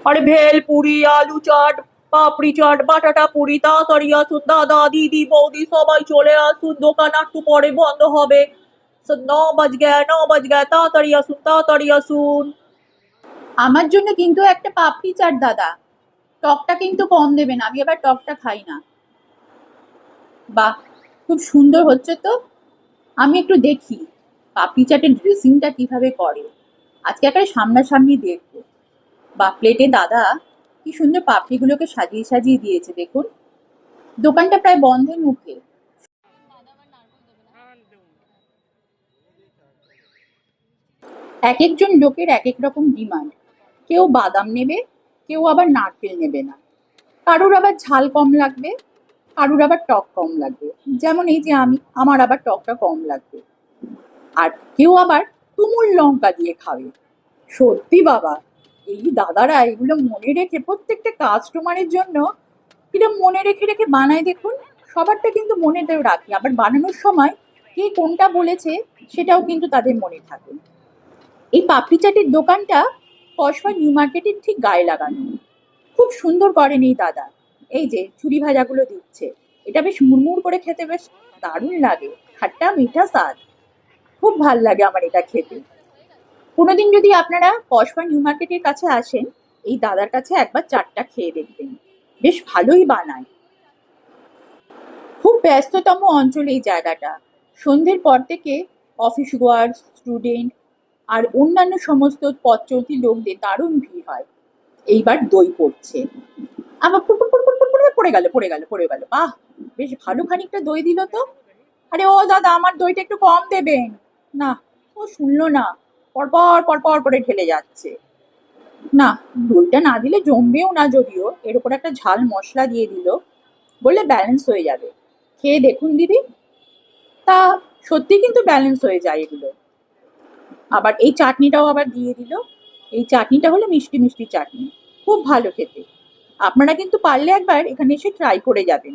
আরে ভেল পুরি, আলু চাট, পাপড়ি চাট, বাটাটা পুরি, তাড়াতাড়ি আসুন দাদা দিদি বৌদি সবাই চলে আসুন, দোকান একটু পরে বন্ধ হবে। 9 বাজ গায়ে, তাড়াতাড়ি আসুন, তাড়াতাড়ি আসুন। আমার জন্য কিন্তু একটা পাপড়ি চাট দাদা। টকটা কিন্তু কম দেবেন, আমি আবার টকটা খাই না। বাহ, খুব সুন্দর হচ্ছে তো। আমি একটু দেখি পাপড়ি চাটের ড্রেসিংটা কিভাবে করে। আজকে একটা সামনাসামনি দেখবো। বা প্লেটে দাদা কি সুন্দর পাপড়িগুলোকে সাজিয়ে সাজিয়ে দিয়েছে দেখুন। দোকানটা প্রায় বন্ধের মুখে। এক একজন লোকের এক এক রকম ডিমান্ড। কেউ বাদাম নেবে, কেউ আবার নারকেল নেবে না। কারুর আবার ঝাল কম লাগবে, কারুর আবার টক কম লাগবে। যেমন এই যে আমার আবার টকটা কম লাগবে। আর কেউ আবার তুমুল লঙ্কা দিয়ে খাবে। সত্যি বাবা, এই দাদারা এগুলো মনে রেখে প্রত্যেকটা কাস্টমারের জন্য এটা মনে রেখে রেখে বানায় দেখুন। সবারটা কিন্তু মনে রাখে, আবার বানানোর সময় কে কোনটা বলেছে সেটাও কিন্তু তাদের মনে থাকে। এই পাপড়ি চাটের দোকানটা কসবা নিউ মার্কেটের ঠিক গায়ে লাগানো। খুব সুন্দর করেন এই দাদা। এই যে চুরি ভাজাগুলো দিচ্ছে, এটা বেশ মুড়মুড় করে খেতে বেশ দারুণ লাগে। খাট্টা মিঠা স্বাদ, খুব ভাল লাগে আমার এটা খেতে। কোনোদিন যদি আপনারা কসবা নিউ মার্কেটের কাছে আসেন, এই দাদার কাছে একবার চাটটা খেয়ে দেখবেন। বেশ ভালোই বানায়। খুব ব্যস্ততম অঞ্চল এই জায়গাটা। সন্ধ্যের পর থেকে অফিস গোয়ার স্টুডেন্ট আর অন্যান্য সমস্ত পথ চলতি লোকদের দারুণ ভিড় হয়। এইবার দই পড়ছে, আবার পুর পুর পুর পুর পুর পুর পড়ে গেল পড়ে গেল পড়ে গেল। বাহ, বেশ ভালো খানিকটা দই দিল তো। আরে ও দাদা, আমার দইটা একটু কম দেবেন না। ও শুনলো না, পরপর পরপর করে ঢেলে যাচ্ছে। না, দইটা না দিলে জমবেও না, যদিও এর উপর একটা ঝাল মশলা দিয়ে দিল, বললে ব্যালেন্স হয়ে যাবে। খেয়ে দেখুন দিদি। তা সত্যি কিন্তু ব্যালেন্স হয়ে যায় এগুলো। আবার এই চাটনিটাও আবার দিয়ে দিল। এই চাটনিটা হলো মিষ্টি মিষ্টি চাটনি, খুব ভালো খেতে। আপনারা কিন্তু পারলে একবার এখানে এসে ট্রাই করে যাবেন।